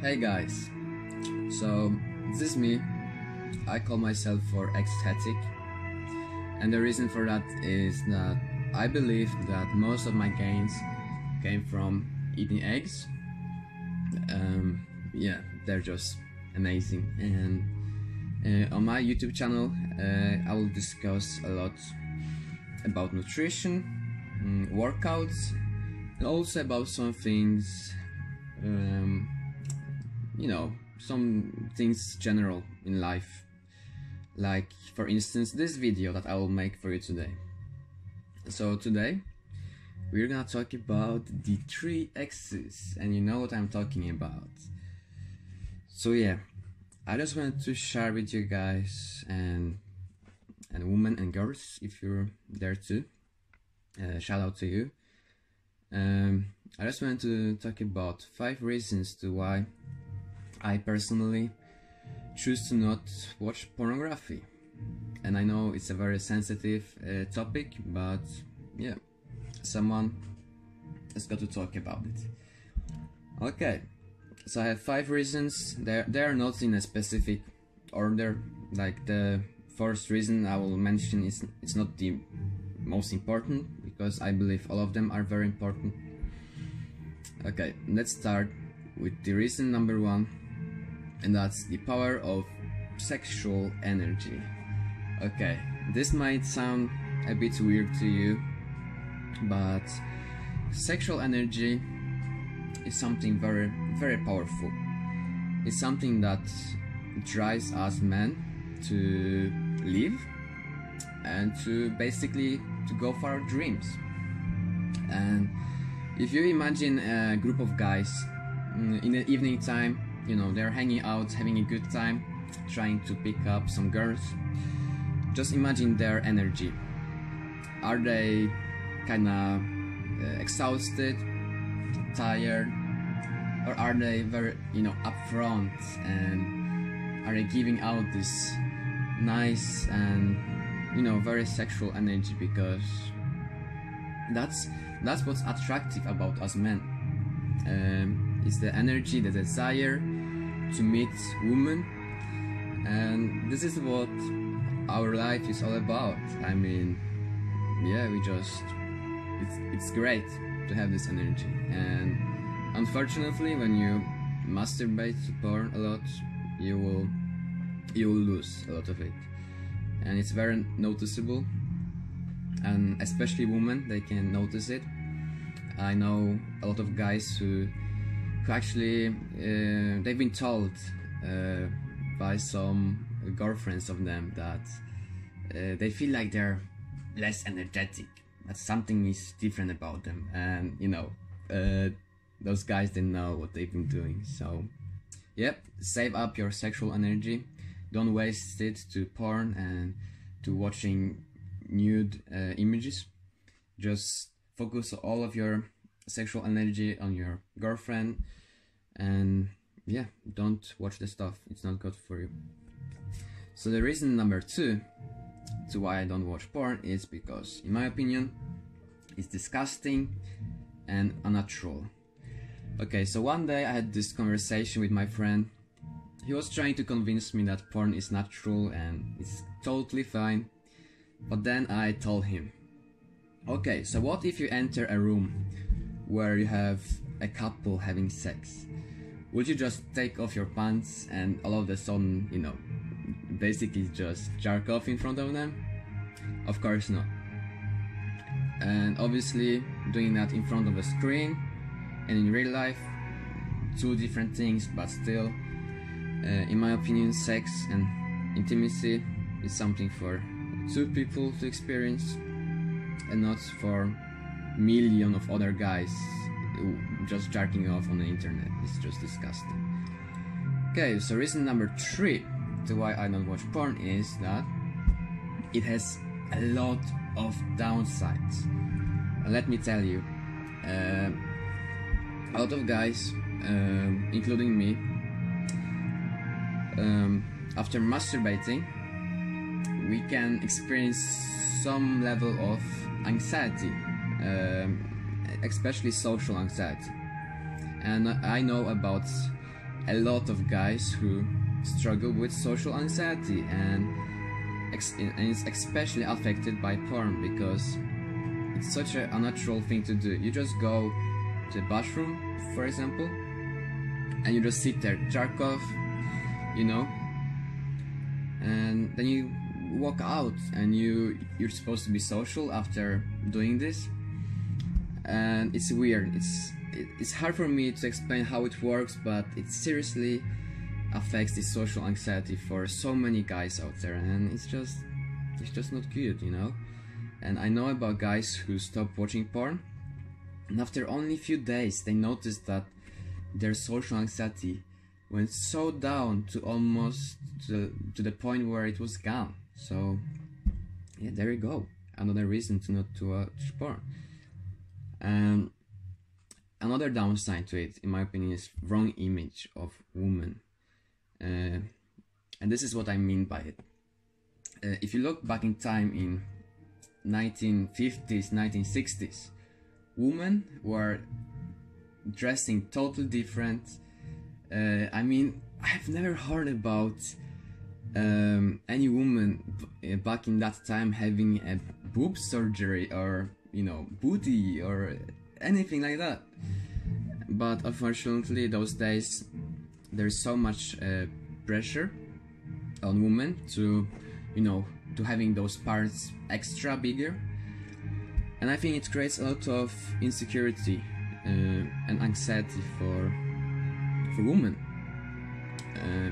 Hey guys, so this is me. I call myself for ecstatic, and the reason for that is that I believe that most of my gains came from eating eggs. Yeah, they're just amazing. And on my YouTube channel I will discuss a lot about nutrition, workouts, and also about some things, you know, some things general in life, like for instance this video that I will make for you today. So today we're gonna talk about the 3 X's, and you know what I'm talking about. So yeah, I just wanted to share with you guys and women and girls, if you're there too, shout out to you. I just wanted to talk about 5 reasons to why I personally choose to not watch pornography. And I know it's a very sensitive topic, but yeah, someone has got to talk about it. Okay, so I have 5 reasons. They're not in a specific order. Like the first reason I will mention is it's not the most important, because I believe all of them are very important. Okay, let's start with the reason number 1, and that's the power of sexual energy. Okay, this might sound a bit weird to you, but sexual energy is something very, very powerful. It's something that drives us men to live and to basically to go for our dreams. And if you imagine a group of guys in the evening time, you know, they're hanging out, having a good time, trying to pick up some girls. Just imagine their energy. Are they kinda exhausted, tired, or are they very, you know, upfront, and are they giving out this nice and, you know, very sexual energy? Because that's what's attractive about us men. It's the energy, the desire to meet women, and this is what our life is all about. I mean, yeah, it's great to have this energy. And unfortunately, when you masturbate to porn a lot, you will lose a lot of it, and it's very noticeable. And especially women, they can notice it. I know a lot of guys who actually they've been told by some girlfriends of them that they feel like they're less energetic, that something is different about them. And you know, those guys, they know what they've been doing. So yep, save up your sexual energy. Don't waste it to porn and to watching nude images. Just focus all of your sexual energy on your girlfriend, and yeah, don't watch the stuff. It's not good for you. So the reason number 2 to why I don't watch porn is because, in my opinion, it's disgusting and unnatural. Okay, so one day I had this conversation with my friend. He was trying to convince me that porn is natural and it's totally fine. But then I told him, okay, so what if you enter a room where you have a couple having sex? Would you just take off your pants and all of a sudden, you know, basically just jerk off in front of them? Of course not. And obviously doing that in front of a screen and in real life, 2 different things, but still, in my opinion, sex and intimacy is something for 2 people to experience, and not for millions of other guys just jerking off on the internet. It's just disgusting. Okay, so reason number 3 to why I don't watch porn is that it has a lot of downsides. Let me tell you, a lot of guys, including me, after masturbating, we can experience some level of anxiety, especially social anxiety. And I know about a lot of guys who struggle with social anxiety, and it's especially affected by porn because it's such a unnatural thing to do. You just go to the bathroom, for example, and you just sit there, jerk off, you know, and then you walk out, and you're supposed to be social after doing this, and it's weird. It's hard for me to explain how it works, but it seriously affects the social anxiety for so many guys out there, and it's just not good, you know. And I know about guys who stop watching porn, and after only a few days they notice that their social anxiety went so down to almost to the point where it was gone. So yeah, there you go, another reason to not to watch porn. And another downside to it, in my opinion, is wrong image of women. And this is what I mean by it. If you look back in time in 1950s, 1960s, women were dressing totally different. I mean, I've never heard about any woman back in that time having a boob surgery or, you know, booty or anything like that. But unfortunately, those days there's so much pressure on women to, you know, to having those parts extra bigger, and I think it creates a lot of insecurity and anxiety for women.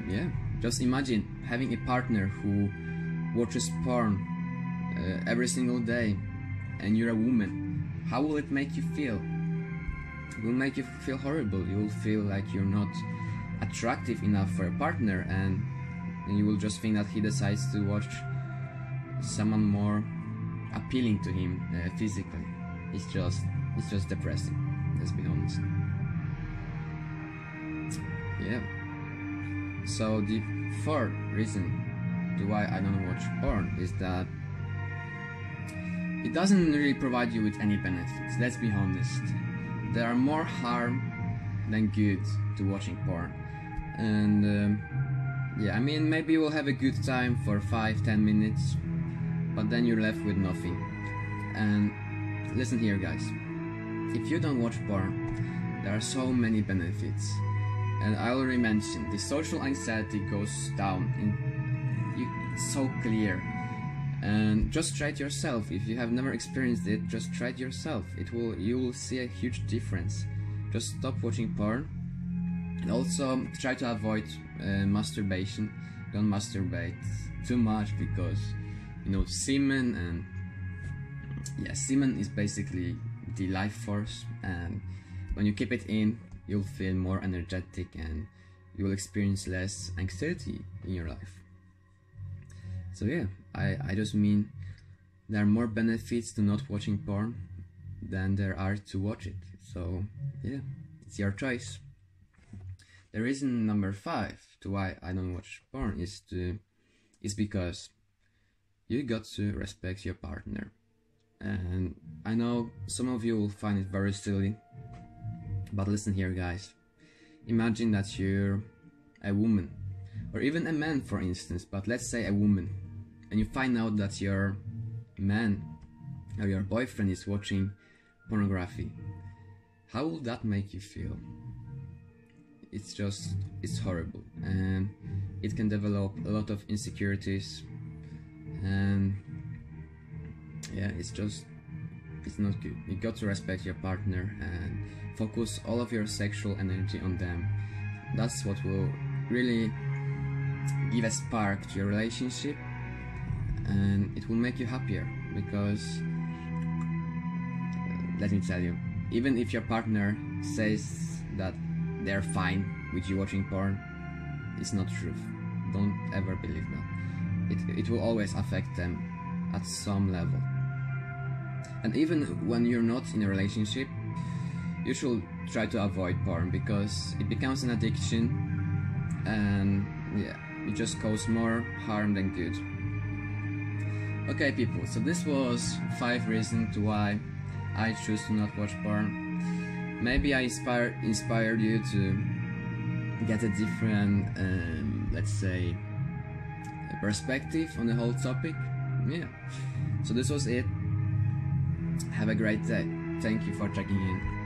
Yeah, just imagine having a partner who watches porn every single day, and you're a woman. How will it make you feel? It will make you feel horrible. You will feel like you're not attractive enough for a partner, and you will just think that he decides to watch someone more appealing to him physically. It's just depressing, let's be honest. Yeah. So the fourth reason to why I don't watch porn is that it doesn't really provide you with any benefits. Let's be honest. There are more harm than good to watching porn. And yeah, I mean, maybe you will have a good time for 5-10 minutes, but then you're left with nothing. And listen here, guys, if you don't watch porn, there are so many benefits, and I already mentioned the social anxiety goes down. It's so clear, and just try it yourself. If you have never experienced it, just try it yourself. You will see a huge difference. Just stop watching porn. And also try to avoid masturbation. Don't masturbate too much because, you know, semen, and yeah, semen is basically the life force, and when you keep it in, you'll feel more energetic and you will experience less anxiety in your life. So yeah, I just mean there are more benefits to not watching porn than there are to watch it. So yeah, it's your choice. The reason number 5 to why I don't watch porn is because you got to respect your partner. And I know some of you will find it very silly, but listen here, guys. Imagine that you're a woman, or even a man, for instance, but let's say a woman, and you find out that your man or your boyfriend is watching pornography. How will that make you feel? It's horrible, and it can develop a lot of insecurities, and yeah, it's not good. You got to respect your partner and focus all of your sexual energy on them. That's what will really give a spark to your relationship, and it will make you happier, because let me tell you, even if your partner says that they're fine with you watching porn, it's not true. Don't ever believe that. It will always affect them at some level. And even when you're not in a relationship, you should try to avoid porn, because it becomes an addiction, and yeah, it just causes more harm than good. Okay, people, so this was 5 reasons to why I choose to not watch porn. Maybe I inspired you to get a different, let's say, perspective on the whole topic. Yeah, so this was it. Have a great day. Thank you for checking in.